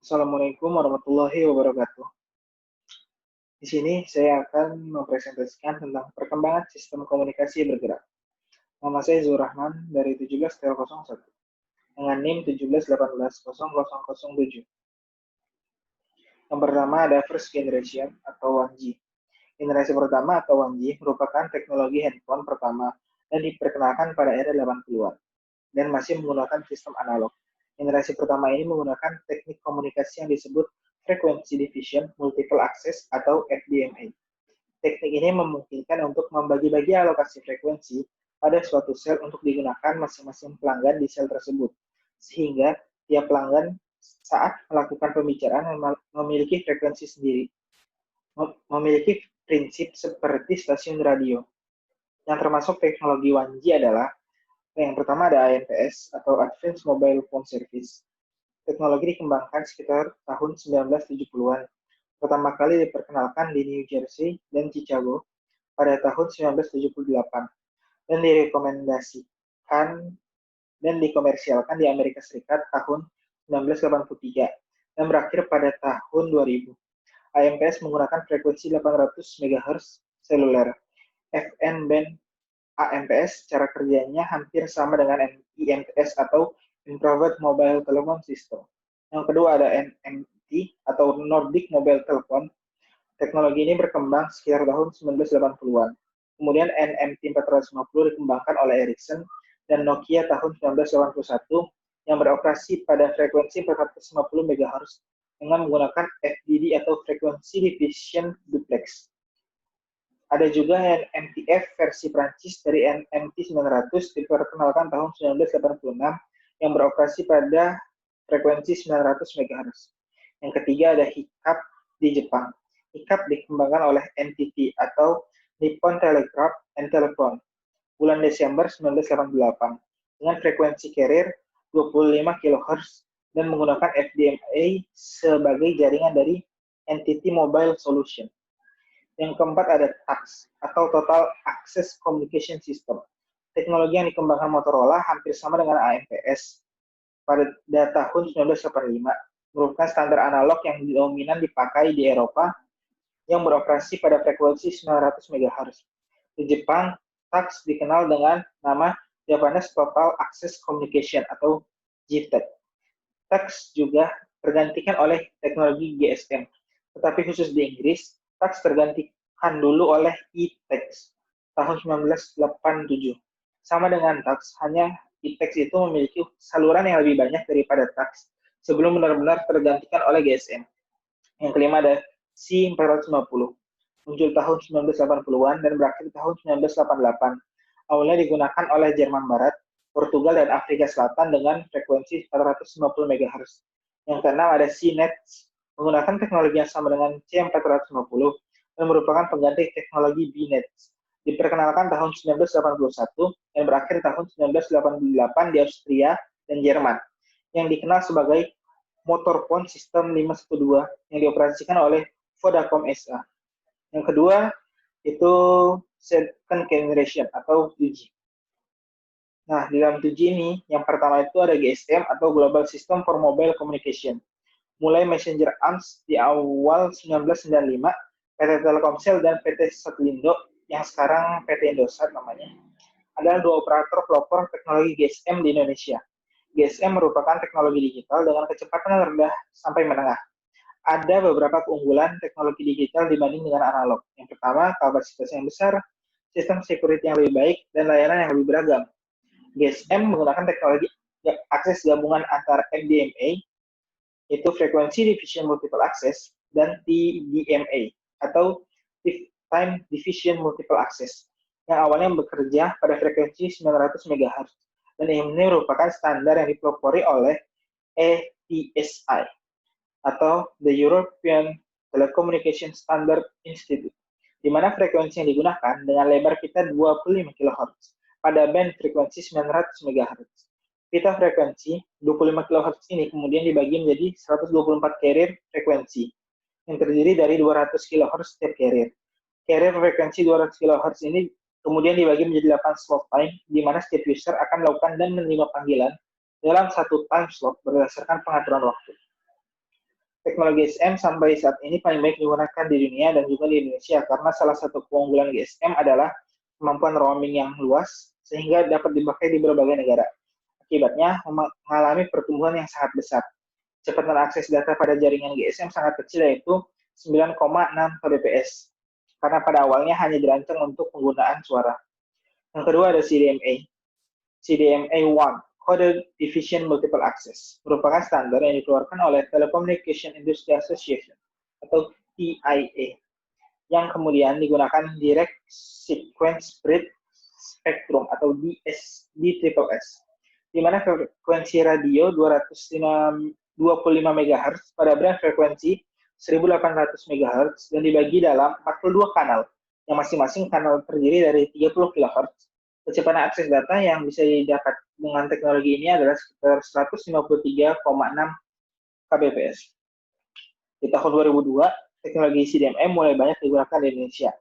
Assalamualaikum warahmatullahi wabarakatuh. Di sini saya akan mempresentasikan tentang perkembangan sistem komunikasi bergerak. Nama saya Zurrahman dari 17T01 dengan NIM 17180007. Yang pertama ada first generation atau 1G. Generasi pertama atau 1G merupakan teknologi handphone pertama dan diperkenalkan pada era 80-an dan masih menggunakan sistem analog. Generasi pertama ini menggunakan teknik komunikasi yang disebut Frequency Division Multiple Access atau FDMA. Teknik ini memungkinkan untuk membagi-bagi alokasi frekuensi pada suatu sel untuk digunakan masing-masing pelanggan di sel tersebut, sehingga tiap pelanggan saat melakukan pembicaraan memiliki frekuensi sendiri, memiliki prinsip seperti stasiun radio. Yang termasuk teknologi 1G adalah yang pertama ada AMPS atau Advanced Mobile Phone Service. Teknologi dikembangkan sekitar tahun 1970-an. Pertama kali diperkenalkan di New Jersey dan Chicago pada tahun 1978 dan direkomendasikan dan dikomersialkan di Amerika Serikat tahun 1983 dan berakhir pada tahun 2000. AMPS menggunakan frekuensi 800 MHz seluler. FN band AMPS cara kerjanya hampir sama dengan IMTS atau Infrared Mobile Telephone System. Yang kedua ada NMT atau Nordic Mobile Telephone. Teknologi ini berkembang sekitar tahun 1980-an. Kemudian NMT 450 dikembangkan oleh Ericsson dan Nokia tahun 1981 yang beroperasi pada frekuensi 450 MHz dengan menggunakan FDD atau Frequency Division Duplex. Ada juga NMTF versi Prancis dari NMT 900 diperkenalkan tahun 1986 yang beroperasi pada frekuensi 900 MHz. Yang ketiga ada HICAP di Jepang. HICAP dikembangkan oleh NTT atau Nippon Telegraph and Telephone bulan Desember 1988 dengan frekuensi carrier 25 kHz dan menggunakan FDMA sebagai jaringan dari NTT Mobile Solution. Yang keempat ada TACS atau Total Access Communication System. Teknologi yang dikembangkan Motorola hampir sama dengan AMPS pada tahun 1985, merupakan standar analog yang dominan dipakai di Eropa yang beroperasi pada frekuensi 900 MHz. Di Jepang, TACS dikenal dengan nama Japanese Total Access Communication atau JTAC. TACS juga tergantikan oleh teknologi GSM, tetapi khusus di Inggris, TACS tergantikan dulu oleh e-TACS tahun 1987. Sama dengan TACS, hanya e-TACS itu memiliki saluran yang lebih banyak daripada TACS sebelum benar-benar tergantikan oleh GSM. Yang kelima ada C450, muncul tahun 1980-an dan berakhir tahun 1988. Awalnya digunakan oleh Jerman Barat, Portugal, dan Afrika Selatan dengan frekuensi 450 MHz. Yang keenam ada C-Nets, menggunakan teknologi yang sama dengan C450 dan merupakan pengganti teknologi B-Nets. Diperkenalkan tahun 1981 dan berakhir tahun 1988 di Austria dan Jerman, yang dikenal sebagai Motorphone System 512 yang dioperasikan oleh Vodacom SA. Yang kedua itu second generation atau 2G. Nah, di dalam 2G ini, yang pertama itu ada GSM atau Global System for Mobile Communication. Mulai Messenger ARMS di awal 1995, PT Telkomsel dan PT Satelindo, yang sekarang PT Indosat namanya, adalah dua operator pelopor teknologi GSM di Indonesia. GSM merupakan teknologi digital dengan kecepatan rendah sampai menengah. Ada beberapa keunggulan teknologi digital dibanding dengan analog. Yang pertama, kapasitas yang besar, sistem security yang lebih baik, dan layanan yang lebih beragam. GSM menggunakan teknologi akses gabungan antara FDMA, yaitu Frequency Division Multiple Access, dan TDMA, atau Time Division Multiple Access, yang awalnya bekerja pada frekuensi 900 MHz, dan ini merupakan standar yang dipelopori oleh ETSI, atau the European Telecommunication Standard Institute, di mana frekuensi yang digunakan dengan lebar pita 25 kHz pada band frekuensi 900 MHz. Pita frekuensi 25 kHz ini kemudian dibagi menjadi 124 carrier frekuensi yang terdiri dari 200 kHz setiap carrier. Carrier frekuensi 200 kHz ini kemudian dibagi menjadi 8 slot time, di mana setiap user akan melakukan dan menerima panggilan dalam satu time slot berdasarkan pengaturan waktu. Teknologi GSM sampai saat ini paling baik digunakan di dunia dan juga di Indonesia karena salah satu keunggulan GSM adalah kemampuan roaming yang luas sehingga dapat dipakai di berbagai negara. Akibatnya mengalami pertumbuhan yang sangat besar. Kecepatan akses data pada jaringan GSM sangat kecil yaitu 9,6 kbps karena pada awalnya hanya dirancang untuk penggunaan suara. Yang kedua ada CDMA. CDMA1, Code Division Multiple Access, merupakan standar yang dikeluarkan oleh Telecommunication Industry Association atau TIA, yang kemudian digunakan Direct Sequence Breadth Spectrum atau DSS, di mana frekuensi radio 225 MHz pada band frekuensi 1800 MHz dan dibagi dalam 42 kanal, yang masing-masing kanal terdiri dari 30 kHz. Kecepatan akses data yang bisa didapat dengan teknologi ini adalah sekitar 153,6 kbps. Di tahun 2002, teknologi CDMA mulai banyak digunakan di Indonesia.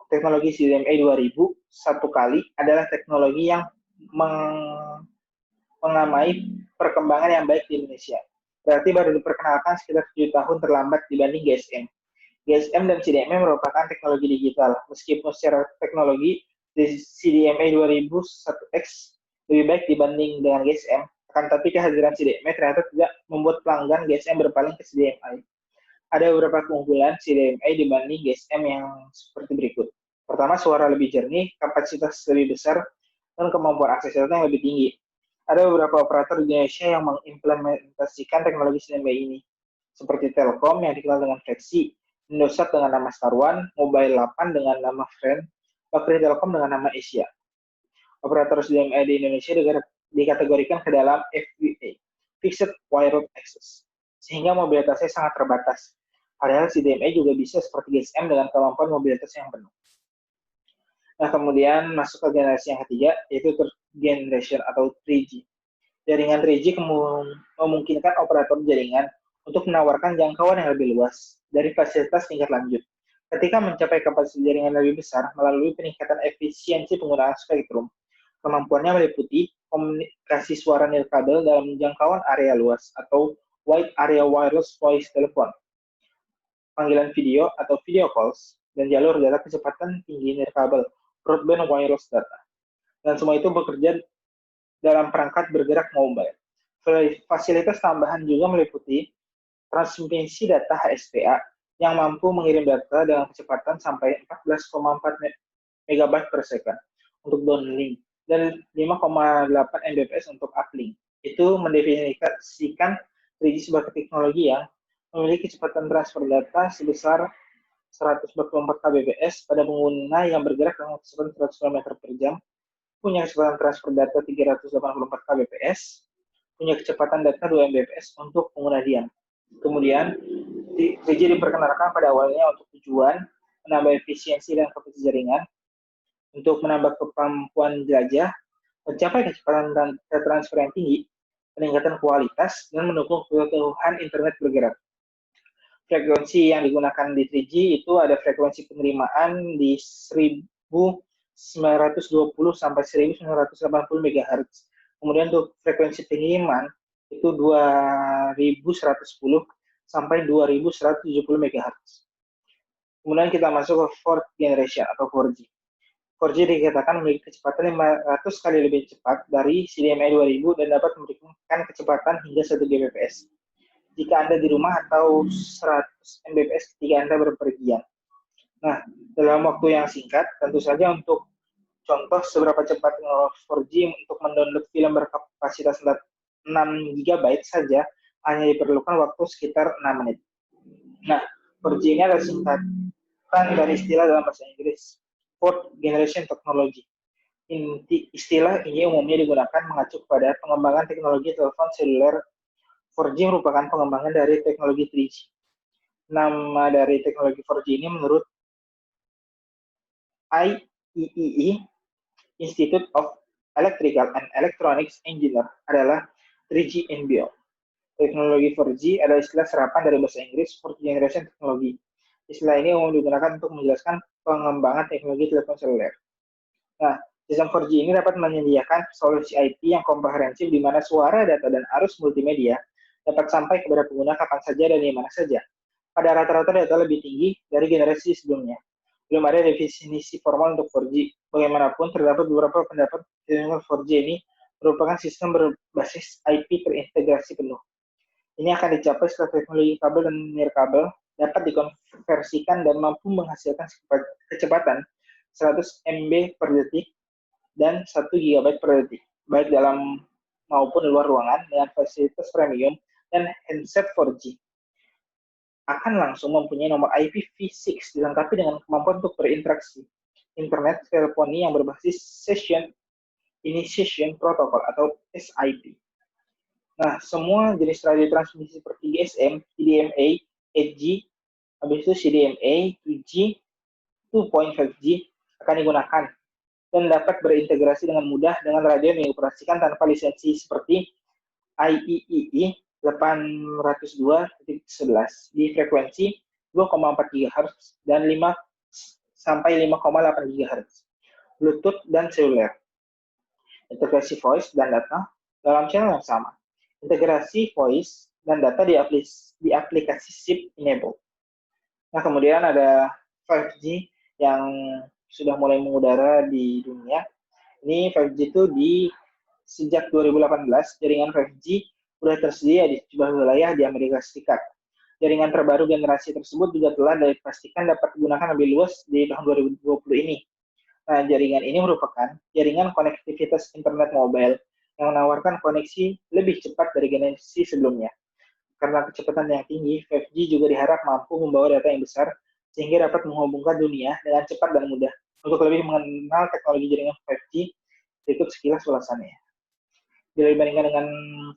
Teknologi CDMA 2000 satu kali adalah teknologi yang mengamai perkembangan yang baik di Indonesia. Berarti baru diperkenalkan sekitar 7 tahun terlambat dibanding GSM. GSM dan CDMA merupakan teknologi digital, meskipun secara teknologi CDMA 2001X lebih baik dibanding dengan GSM, akan tapi kehadiran CDMA ternyata tidak membuat pelanggan GSM berpaling ke CDMA. Ada beberapa keunggulan CDMA dibanding GSM yang seperti berikut. Pertama, suara lebih jernih, kapasitas lebih besar, dan kemampuan akses data yang lebih tinggi. Ada beberapa operator di Indonesia yang mengimplementasikan teknologi CDMA ini, seperti Telkom yang dikenal dengan Flexi, Indosat dengan nama Star One, Mobile 8 dengan nama Friend, Bakri Telkom dengan nama Asia. Operator CDMA di Indonesia dikategorikan ke dalam FWA, Fixed Wireless Access, sehingga mobilitasnya sangat terbatas. Padahal CDMA juga bisa seperti GSM dengan kemampuan mobilitas yang penuh. Nah, kemudian masuk ke generasi yang ketiga, yaitu third generation atau 3G. Jaringan 3G memungkinkan operator jaringan untuk menawarkan jangkauan yang lebih luas dari fasilitas tingkat lanjut. Ketika mencapai kapasitas jaringan lebih besar melalui peningkatan efisiensi penggunaan spektrum, kemampuannya meliputi komunikasi suara nirkabel dalam jangkauan area luas atau wide area wireless voice telepon, panggilan video atau video calls, dan jalur data kecepatan tinggi nirkabel, broadband wireless data. Dan semua itu bekerja dalam perangkat bergerak mobile. Fasilitas tambahan juga meliputi transmisi data HSPA yang mampu mengirim data dengan kecepatan sampai 14,4 MB per second untuk downlink dan 5,8 Mbps untuk uplink. Itu mendefinisikan 3G sebagai teknologi yang memiliki kecepatan transfer data sebesar 144 kbps pada pengguna yang bergerak dengan kecepatan 100 km per jam, punya kecepatan transfer data 384 kbps, punya kecepatan data 2 Mbps untuk pengguna diam. Kemudian, 3G diperkenalkan pada awalnya untuk tujuan menambah efisiensi dan kapasitas jaringan, untuk menambah kemampuan jelajah, mencapai kecepatan data transfer yang tinggi, peningkatan kualitas, dan mendukung kebutuhan internet bergerak. Frekuensi yang digunakan di 3G itu ada frekuensi penerimaan di 1920 sampai 1980 MHz. Kemudian untuk frekuensi pengiriman itu 2110 sampai 2170 MHz. Kemudian kita masuk ke fourth generation atau 4G. 4G dikatakan memiliki kecepatan 500 kali lebih cepat dari CDMA 2000 dan dapat memberikan kecepatan hingga 1 Gbps jika Anda di rumah atau 100 Mbps ketika Anda berpergian. Nah, dalam waktu yang singkat, tentu saja untuk contoh seberapa cepat 4G untuk mendownload film berkapasitas 6 GB saja hanya diperlukan waktu sekitar 6 menit. Nah, 4G ini adalah singkatan dari istilah dalam bahasa Inggris, Fourth Generation Technology. Istilah ini umumnya digunakan mengacu pada pengembangan teknologi telepon seluler. 4G merupakan pengembangan dari teknologi 3G. Nama dari teknologi 4G ini menurut IEEE, Institute of Electrical and Electronics Engineer, adalah 3G and beyond. Teknologi 4G adalah istilah serapan dari bahasa Inggris Fourth Generation Technology. Istilah ini umum digunakan untuk menjelaskan pengembangan teknologi telepon seluler. Nah, sistem 4G ini dapat menyediakan solusi IP yang komprehensif di mana suara, data, dan arus multimedia dapat sampai kepada pengguna kapan saja dan di mana saja. Pada rata-rata data lebih tinggi dari generasi sebelumnya. Belum ada definisi formal untuk 4G. Bagaimanapun, terdapat beberapa pendapat bahwa 4G ini merupakan sistem berbasis IP terintegrasi penuh. Ini akan dicapai setelah teknologi kabel dan nirkabel dapat dikonversikan dan mampu menghasilkan kecepatan 100 MB per detik dan 1 GB per detik, baik dalam maupun luar ruangan dengan fasilitas premium dan handset 4G. Akan langsung mempunyai nomor IPv6 dilengkapi dengan kemampuan untuk berinteraksi. Internet teleponi yang berbasis Session Initiation Protocol atau SIP. Nah, semua jenis radio transmisi seperti GSM, CDMA, 8G, habis itu CDMA, 2G, 2.5G akan digunakan dan dapat berintegrasi dengan mudah dengan radio yang dioperasikan tanpa lisensi seperti IEEE 802.11 di frekuensi 2,4 GHz dan 5 sampai 5,8 GHz. Bluetooth dan seluler. Integrasi voice dan data dalam channel yang sama. Integrasi voice dan data di aplikasi SIP enable. Nah, kemudian ada 5G yang sudah mulai mengudara di dunia. Ini 5G itu sejak 2018, jaringan 5G sudah tersedia di sejumlah wilayah di Amerika Serikat. Jaringan terbaru generasi tersebut juga telah dipastikan dapat digunakan lebih luas di tahun 2020 ini. Nah, jaringan ini merupakan jaringan konektivitas internet mobile yang menawarkan koneksi lebih cepat dari generasi sebelumnya. Karena kecepatan yang tinggi, 5G juga diharap mampu membawa data yang besar sehingga dapat menghubungkan dunia dengan cepat dan mudah. Untuk lebih mengenal teknologi jaringan 5G, berikut sekilas ulasannya. Bila dibandingkan dengan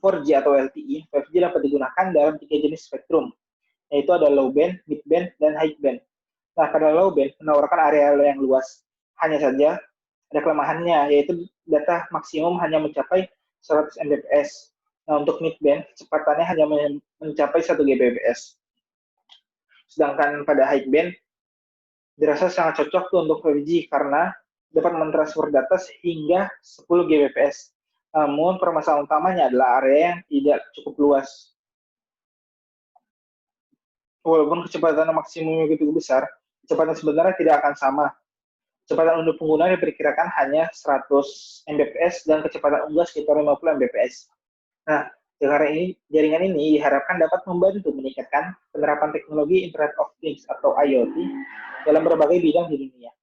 4G atau LTE, 5G dapat digunakan dalam 3 jenis spektrum, yaitu ada low band, mid band, dan high band. Nah, pada low band menawarkan area yang luas. Hanya saja ada kelemahannya, yaitu data maksimum hanya mencapai 100 Mbps. Nah, untuk mid band, kecepatannya hanya mencapai 1 Gbps. Sedangkan pada high band, dirasa sangat cocok untuk 5G karena dapat mentransfer data hingga 10 Gbps. Namun permasalahan utamanya adalah area yang tidak cukup luas. Walaupun kecepatan maksimumnya begitu besar, kecepatan sebenarnya tidak akan sama. Kecepatan untuk pengguna diperkirakan hanya 100 Mbps dan kecepatan unggah sekitar 50 Mbps. Nah, jaringan ini diharapkan dapat membantu meningkatkan penerapan teknologi Internet of Things atau IoT dalam berbagai bidang di dunia.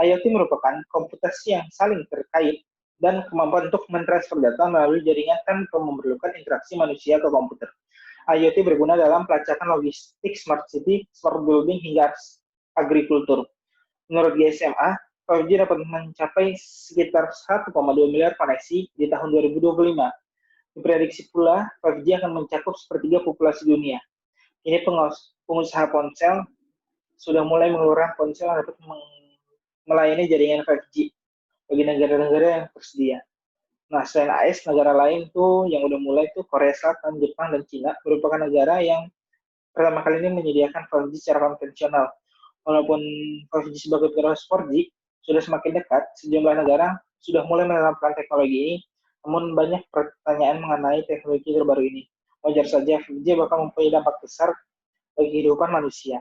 IoT merupakan komputasi yang saling terkait dan kemampuan untuk mentransfer data melalui jaringan tanpa memerlukan interaksi manusia ke komputer. IoT berguna dalam pelacakan logistik, smart city, smart building, hingga agrikultur. Menurut GSMA, 5G dapat mencapai sekitar 1,2 miliar koneksi di tahun 2025. Diprediksi pula 5G akan mencakup sepertiga populasi dunia. Ini pengusaha ponsel sudah mulai mengeluarkan ponsel yang dapat melayani jaringan 5G bagi negara-negara yang tersedia. Nah, selain AS, negara lain tuh yang udah mulai tuh Korea Selatan, Jepang, dan Cina merupakan negara yang pertama kali ini menyediakan 5G secara konvensional. Walaupun 5G sebagai penerus 4G sudah semakin dekat, sejumlah negara sudah mulai menerapkan teknologi ini, namun banyak pertanyaan mengenai teknologi terbaru ini. Wajar saja 5G bakal mempunyai dampak besar bagi kehidupan manusia.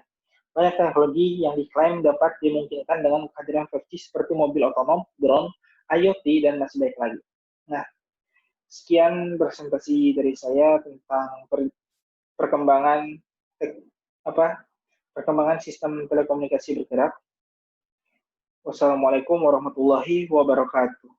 Banyak teknologi yang diklaim dapat dimungkinkan dengan kehadiran 5G seperti mobil otonom, drone, IoT, dan masih banyak lagi. Nah, sekian presentasi dari saya tentang perkembangan sistem telekomunikasi bergerak. Wassalamualaikum warahmatullahi wabarakatuh.